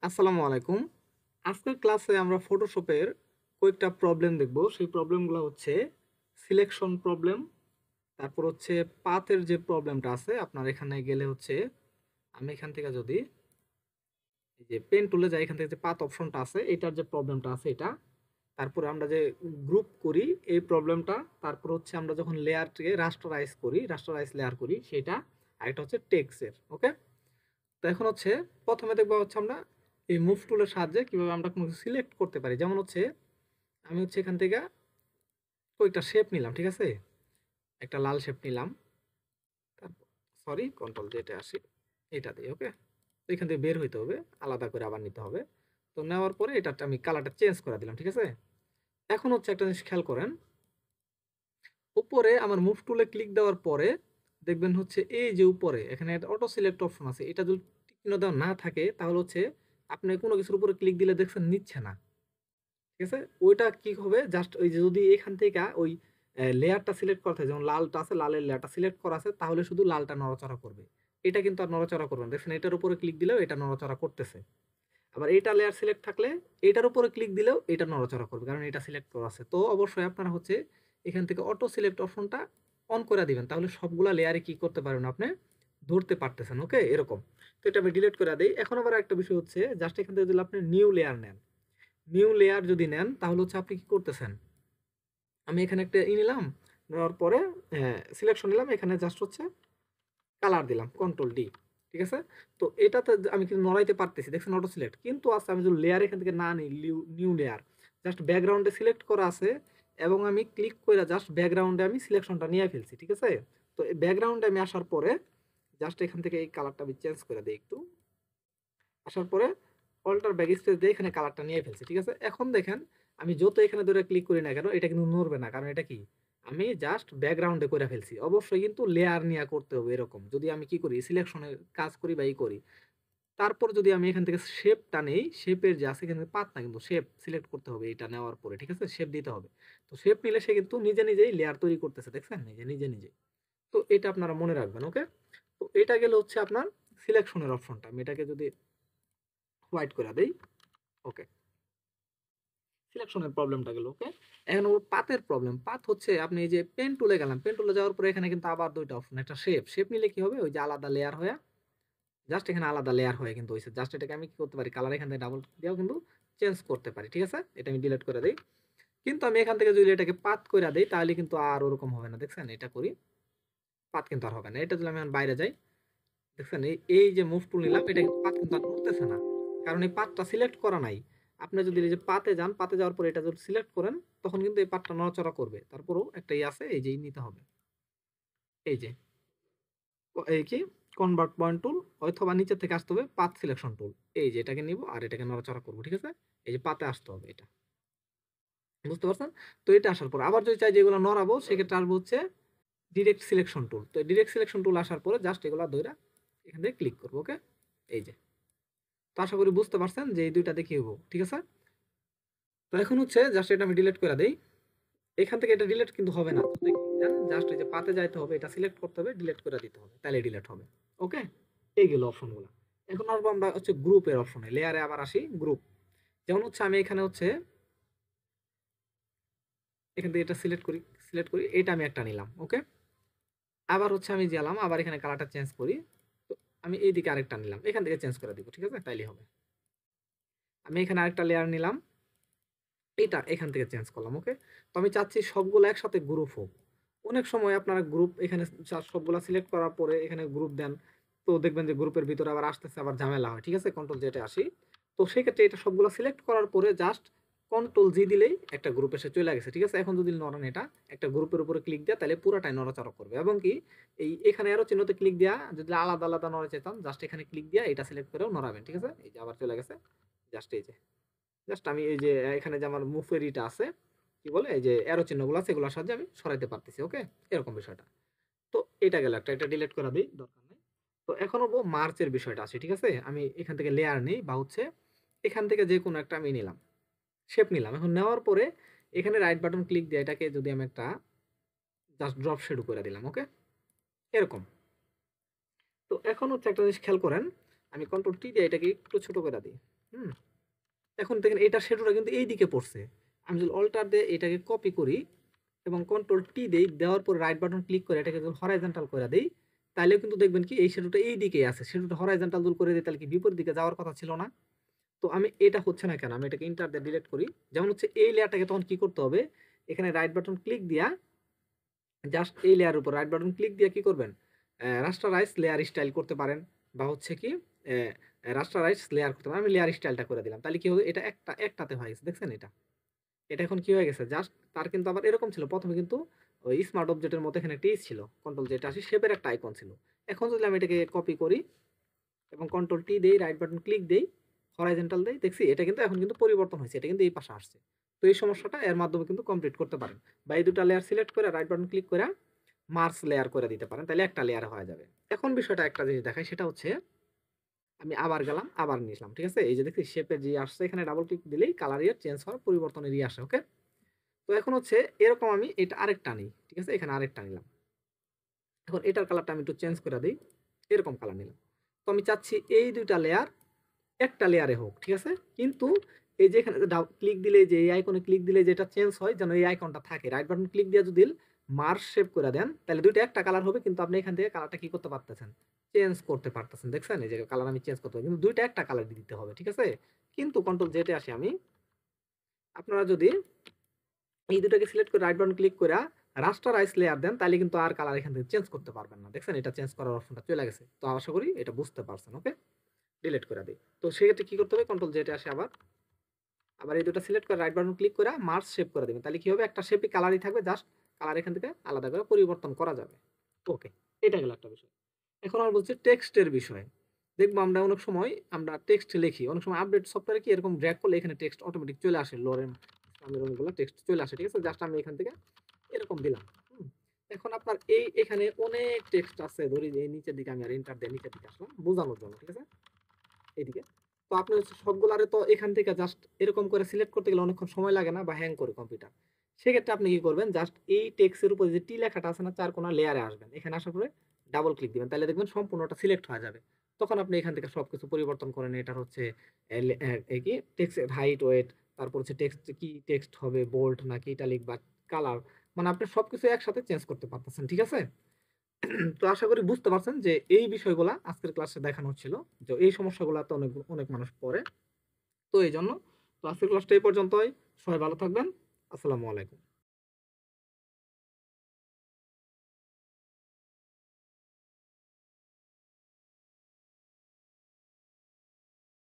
আসসালামু আলাইকুম। আজকের ক্লাসে আমরা ফটোশপের কয়েকটা প্রবলেম দেখব। সেই প্রবলেমগুলো হচ্ছে সিলেকশন প্রবলেম, তারপর হচ্ছে পাথের যে প্রবলেমটা আছে আপনার এখানে গেলে হচ্ছে আমি এখান থেকে যদি এই যে পেন টুলে যাই, এখান থেকে যে পাথ অপশনটা আছে এটার যে প্রবলেমটা আছে এটা, তারপরে আমরা যে গ্রুপ করি এই প্রবলেমটা, তারপর হচ্ছে আমরা যখন লেয়ারকে রাস্টারাইজ লেয়ার করি সেটা, আর এটা হচ্ছে টেক্সটের। ওকে, তো এখন হচ্ছে প্রথমে দেখবো হচ্ছে আমরা এই মুভ টুলের সাহায্যে কিভাবে আমরা কোনো সিলেক্ট করতে পারি। যেমন হচ্ছে আমি হচ্ছে এখান থেকে কয়েকটা শেপ নিলাম, ঠিক আছে, একটা লাল শেপ নিলাম, তারপর সরি কন্ট্রোল যেটা আসি এটা দিয়ে। ওকে, তো এখান থেকে বের হইতে হবে, আলাদা করে আবার নিতে হবে। তো নেওয়ার পরে এটা আমি কালারটা চেঞ্জ করে দিলাম, ঠিক আছে। এখন হচ্ছে একটা জিনিস খেয়াল করেন, উপরে আমার মুভ টুলে ক্লিক দেওয়ার পরে দেখবেন হচ্ছে এই যে উপরে এখানে অটো সিলেক্ট অপশন আছে, এটা যদি টিক দেওয়া না থাকে তাহলে হচ্ছে আপনি কোনো কিছুর উপরে ক্লিক দিলে দেখছেন নিচ্ছে না, ঠিক আছে। ওইটা কি হবে, জাস্ট ওই যে যদি এখান থেকে ওই লেয়ারটা সিলেক্ট করা থাকে, যেমন লালটা আছে, লালের লেয়ারটা সিলেক্ট করা আছে, তাহলে শুধু লালটা নড়াচড়া করবে, এটা কিন্তু আর নড়াচড়া করবে না। দেখছেন এটার উপরে ক্লিক দিলেও এটা নড়াচড়া করতেছে। আবার এটা লেয়ার সিলেক্ট থাকলে এটার উপরে ক্লিক দিলেও এটা নড়াচড়া করবে, কারণ এটা সিলেক্ট করা আছে। তো অবশ্যই আপনারা হচ্ছে এখান থেকে অটো সিলেক্ট অপশনটা অন করে দিবেন, তাহলে সবগুলা লেয়ারে কি করতে পারবেন আপনি ধরতে পারতেছেন। ওকে, এরকম। তো এটা আমি ডিলিট করে দিই। এখন আবার একটা বিষয় হচ্ছে, জাস্ট এখান থেকে যদি আপনি নিউ লেয়ার নেন, নিউ লেয়ার যদি নেন তাহলে হচ্ছে আপনি কি করতেছেন, আমি এখানে একটা নিলাম, নেওয়ার পরে সিলেকশন নিলাম, এখানে জাস্ট হচ্ছে কালার দিলাম কন্ট্রোল ডি, ঠিক আছে। তো এটাতে আমি কিন্তু নড়াইতে পারতেছি, দেখছেন অটো সিলেক্ট, কিন্তু আছে আমি যদি লেয়ার এখান থেকে না নিই, নিউ লেয়ার, জাস্ট ব্যাকগ্রাউন্ডে সিলেক্ট করা আছে এবং আমি ক্লিক করে জাস্ট ব্যাকগ্রাউন্ডে আমি সিলেকশনটা নিয়ে ফেলছি, ঠিক আছে। তো এই ব্যাকগ্রাউন্ডে আমি আসার পরে জাস্ট এখান থেকে এই কালারটা আমি চেঞ্জ করে দিই একটু, আসার পরে অল্টার ব্যাক স্পেস দিয়ে এখানে কালারটা নিয়ে ফেলছি, ঠিক আছে। এখন দেখেন আমি যত এখানে ধরে ক্লিক করি না কেন এটা কিন্তু নড়বে না, কারণ এটা কি, আমি জাস্ট ব্যাকগ্রাউন্ডে করে ফেলছি। অবশ্যই কিন্তু লেয়ার নিয়ে করতে হবে এরকম, যদি আমি কি করি সিলেকশনের কাজ করি বা ই করি, তারপর যদি আমি এখান থেকে শেপটা নেই, শেপের যে আছে এখানে পাত না, কিন্তু শেপ সিলেক্ট করতে হবে এটা নেওয়ার পরে, ঠিক আছে, শেপ দিতে হবে। তো শেপ নিলে সে কিন্তু নিজে নিজেই লেয়ার তৈরি করতেছে, দেখছেন, নিজে নিজে নিজে। তো এটা আপনারা মনে রাখবেন। ওকে, তো এটা গেলে হচ্ছে আপনার সিলেকশনের অপশনটা, আমি এটাকে যদি হোয়াইট করে দেই, ওকে, সিলেকশনের প্রবলেমটা গেল। ওকে, এখন ওর পাতের প্রবলেম, পাত হচ্ছে আপনি এই যে পেন টুলে গেলাম, পেন টুলে যাওয়ার পরে এখানে কিন্তু আবার দুইটা অপশন, একটা শেপ, শেপ নিলে কি হবে, ওই যে আলাদা লেয়ার হয়ে, জাস্ট এখানে আলাদা লেয়ার হয়ে কিন্তু হয়েছে, জাস্ট এটাকে আমি কি করতে পারি, কালার এখান থেকে ডাবল দিয়েও কিন্তু চেঞ্জ করতে পারি, ঠিক আছে। এটা আমি ডিলিট করে দিই, কিন্তু আমি এখান থেকে যদি এটাকে পাত করে দিই তাহলে কিন্তু আর ওরকম হবে না, দেখছেন, এটা করি পাত কিন্তু আর হবে না। এটা যদি আমি এখন বাইরে যাই, দেখছেন এই এই যে মুভ টুল নিলাম, এটা কিন্তু পাত কিন্তু আর নড়তেছে না, কারণ এই পাতটা সিলেক্ট করা নাই। আপনি যদি এই যে পাতে যান, পাতে যাওয়ার পরে এটা যদি সিলেক্ট করেন তখন কিন্তু এই পাতটা নড়াচড়া করবে। তারপরেও একটা ই আছে, এই যে নিতে হবে, এই যে এই কি কনভার্ট পয়েন্ট টুল, অথবা নিচে থেকে আসতে হবে পাথ সিলেকশন টুল, এই যে এটাকে নিব আর এটাকে নড়াচড়া করবো, ঠিক আছে। এই যে পাতে আসতে হবে এটা, বুঝতে পারছেন। তো এটা আসার পর আবার যদি চাই যেগুলো নড়াবো, সেক্ষেত্রে আসবো হচ্ছে ডিরেক্ট সিলেকশন টুল। তো ডিরেক্ট সিলেকশন টুল আসার পরে জাস্ট এগুলো ধরে এখান থেকে ক্লিক করবো। ওকে, এই যে, তো আশা করি বুঝতে পারছেন যে এই দুইটা দেখি হবো, ঠিক আছে। তো এখন হচ্ছে জাস্ট এটা আমি ডিলিট করে দেই, এখান থেকে এটা ডিলিট কিন্তু হবে না, জাস্ট এই যে পাতে যাইতে হবে, এটা সিলেক্ট করতে হবে, ডিলিট করে দিতে হবে, তাহলে ডিলিট হবে। ওকে, এই গেল অপশনগুলো। এখন আসবো আমরা হচ্ছে গ্রুপের অপশনে, লেয়ারে আবার আসি, গ্রুপ। যেমন হচ্ছে আমি এখানে হচ্ছে এখান থেকে এটা সিলেক্ট করি, এটা আমি একটা নিলাম। ওকে, আবার হচ্ছে আমি গেলাম, আবার এখানে কালারটা চেঞ্জ করি, তো আমি এইদিকে আরেকটা নিলাম, এখান থেকে চেঞ্জ করে দিব, ঠিক আছে, তাইলে হবে। আমি এখানে আরেকটা লেয়ার নিলাম, এটা এখান থেকে চেঞ্জ করলাম। ওকে, তো আমি চাচ্ছি সবগুলো একসাথে গ্রুপ হোক। অনেক সময় আপনারা গ্রুপ এখানে সবগুলা সিলেক্ট করার পরে এখানে গ্রুপ দেন, তো দেখবেন যে গ্রুপের ভিতরে আবার আসতেছে, আবার ঝামেলা হয়, ঠিক আছে। কন্ট্রোল জেটে আসি, তো সেক্ষেত্রে এটা সবগুলো সিলেক্ট করার পরে জাস্ট কন্ট্রোল জি দিলেই একটা গ্রুপ এসে চলে গেছে, ঠিক আছে। এখন যদি নড়ান এটা একটা গ্রুপের উপরে ক্লিক দেয় তাহলে পুরাটাই নড়াচড়া করবে, এবং কি এই এখানে আরো চিহ্নতে ক্লিক দেওয়া, যদি আলাদা আলাদা নড়া যেতাম জাস্ট এখানে ক্লিক দিয়ে এটা সিলেক্ট করেও নড়াবেন, ঠিক আছে। এই যে আবার চলে গেছে, জাস্ট এই যে, জাস্ট আমি এই যে এখানে যে আমার মুভের ইটা আছে, কি বলে এই যে অ্যারো চিহ্নগুলো আছে, এগুলোর সাহায্যে আমি সরাইতে পারতেছি। ওকে, এরকম বিষয়টা। তো এটা গেল একটা, এটা ডিলিট করে দিই, দরকার নেই। তো এখন হবো মার্চের বিষয়টা আছে, ঠিক আছে। আমি এখান থেকে লেয়ার নেই, বা হচ্ছে এখান থেকে যে কোনো একটা আমি নিলাম, শেপ নিলাম। এখন নেওয়ার পরে এখানে রাইট বাটন ক্লিক দিয়ে এটাকে যদি আমি একটা জাস্ট ড্রপ শেডো করে দিলাম। ওকে, এরকম। তো এখন হচ্ছে একটা জিনিস খেয়াল করেন, আমি কন্ট্রোল টি দিয়ে এটাকে একটু ছোট করে দিই, হুম এখন দেখেন এটা শ্যাডোটা কিন্তু এই দিকে পড়ছে। আমি যদি অল্টার দিয়ে এটাকে কপি করি এবং কন্ট্রোল টি দেই, দেওয়ার পর রাইট বাটন ক্লিক করে এটাকে যদি হরাইজন্টাল করে দেই, তাহলে কিন্তু দেখবেন কি এই শ্যাডোটা এই দিকেই আছে। শ্যাডোটা হরাইজন্টাল যদি করে দেই তাহলে কি বিপরীত দিকে যাওয়ার কথা ছিল না? তো আমি এটা হচ্ছে না কেন? আমি এটাকে এন্টার দিয়ে ডিলিট করি। যেমন হচ্ছে এই লেয়ারটাকে তখন কি করতে হবে? এখানে রাইট বাটন ক্লিক দিয়া জাস্ট এই লেয়ারের উপর রাইট বাটন ক্লিক দিয়ে কি করবেন? রাস্টারাইজ লেয়ার স্টাইল করতে পারেন বা হচ্ছে কি রাস্টারাইজ লেয়ার করতে পারেন। আমি লেয়ার স্টাইলটা করে দিলাম। তাহলে কি হবে? এটা একটাতে হয়ে গেছে। দেখছেন এটা? এটা এখন কি হয়ে গেছে? জাস্ট তার কিন্তু আবার এরকম ছিল। ১ম এ কিন্তু ওই স্মার্ট অবজেক্টের মতো এখানে একটা ছিল। কন্ট্রোল জেড আসি শেপের একটা আইকন ছিল। এখন যদি আমি এটাকে কপি করি এবং কন্ট্রোল টি দেই, রাইট বাটন ক্লিক দেই, হরাইজন্টাল দেই, দেখছি এটা কিন্তু এখন কিন্তু পরিবর্তন হয়েছে। এটা কিন্তু এই পাশে আসছে। তো এই সমস্যাটা এর মাধ্যমে কিন্তু কমপ্লিট করতে পারেন। বা এই ২ টা লেয়ার সিলেক্ট করে রাইট বাটন ক্লিক করে মার্জ লেয়ার করে দিতে পারেন। তাহলে একটা লেয়ার হয়ে যাবে। এখন বিষয়টা একটা জিনিস দেখাই, সেটা হচ্ছে আমি আবার গেলাম, আবার নিলাম। ঠিক আছে? এই যে দেখছি শেপের যে আসছে এখানে ডাবল ক্লিক দিলেই কালার চেঞ্জ হওয়ার পরিবর্তনের আসে। ওকে? তো এখন হচ্ছে এরকম আমি এটা আরেকটা নিই। ঠিক আছে? এখানে আরেকটা নিলাম। এখন এটার কালারটা আমি একটু চেঞ্জ করে দেই। এরকম কালার নিলাম। তো আমি চাচ্ছি এই ২ টা লেয়ার একটা লেয়ারে হোক। ঠিক আছে? কিন্তু এই যে এখানে ক্লিক দিলে যে এই আইকনে ক্লিক দিলে যেটা চেঞ্জ হয় যেন এই আইকনটা থাকে। রাইট বাটন ক্লিক দিয়ে যদি মার্জ শেপ করে দেন তাহলে ২ টা একটা কালার হবে, কিন্তু আপনি এখান থেকে কালারটা কি করতে পারতেছেন? চেঞ্জ করতে পারতেছেন। দেখছেন? এই যে কালার আমি চেঞ্জ করতে পারি। কিন্তু ২ টা একটা কালার দিতে হবে। ঠিক আছে? কিন্তু কন্ট্রোল জেড এ আসি আমি। আপনারা যদি এই ২ টাকে সিলেক্ট করে রাইট বাটন ক্লিক কইরা রাস্টারাইজ লেয়ার দেন তাইলে কিন্তু আর কালার এখান থেকে চেঞ্জ করতে পারবেন না। দেখছেন? এটা চেঞ্জ করার অপশনটা চলে গেছে। তো আশা করি এটা বুঝতে পারছেন। ওকে? ডিলিট করে দেই। তো সেক্ষেত্রে কি করতে হবে? কন্ট্রোল জেড এ আসি আবার। আবার এই ২ টা সিলেক্ট করে রাইট বাটন ক্লিক করে মার্জ শেপ করে দিবেন। তাহলে কি হবে? একটা শেপই কালারই থাকবে, জাস্ট কালার এখান থেকে আলাদা করে পরিবর্তন করা যাবে। ওকে, এটা গেল একটা বিষয়। এখন আমরা বলছি টেক্সটের বিষয়ে। দেখবো আমরা অনেক সময় আমরা টেক্সট লিখি। অনেক সময় আপডেট সফটওয়্যারে কি এরকম ড্র্যাগ করলে এখানে টেক্সট অটোমেটিক চলে আসে। লরেন ইসলামের অনেকগুলো টেক্সট চলে আসে। ঠিক আছে? জাস্ট আমি এখান থেকে এরকম দিলাম। হুম? এখন আপনার এখানে অনেক টেক্সট আছে। ধরি যে এই নিচের দিকে আমি আর এন্টার দিয়ে নিচের দিকে আসলাম বোঝানোর জন্য। ঠিক আছে? এইদিকে। তো আপনি হচ্ছে সবগুলারে তো এখান থেকে জাস্ট এরকম করে সিলেক্ট করতে গেলে অনেকক্ষণ সময় লাগে না বা হ্যাং করে কম্পিউটার। সেক্ষেত্রে আপনি কি করবেন? জাস্ট এই টেক্সটের উপরে যে টি লেখাটা আছে না ৪ কোণা লেয়ারে আসবেন। এখানে আসার পরে ডাবল ক্লিক দিবেন। তাহলে দেখবেন সম্পূর্ণটা সিলেক্ট হয়ে যাবে। তখন আপনি এখান থেকে সবকিছু পরিবর্তন করেন। এটার হচ্ছে এই কি টেক্সটের হাইট, ওয়েট, তারপর হচ্ছে টেক্সট কি টেক্সট হবে বোল্ড নাকি ইটালিক বা কালার, মানে আপনি সবকিছু একসাথে চেঞ্জ করতে পারতেছেন। ঠিক আছে? তো আশা করি বুঝতে পারছেন যে এই বিষয়গুলা আজকের ক্লাসে দেখানো হচ্ছিল। যে এই সমস্যাগুলাতে অনেক অনেক মানুষ পড়ে। তো এইজন্য তো আজকের ক্লাসটা এই পর্যন্তই। সবাই ভালো থাকবেন। আসসালামু আলাইকুম।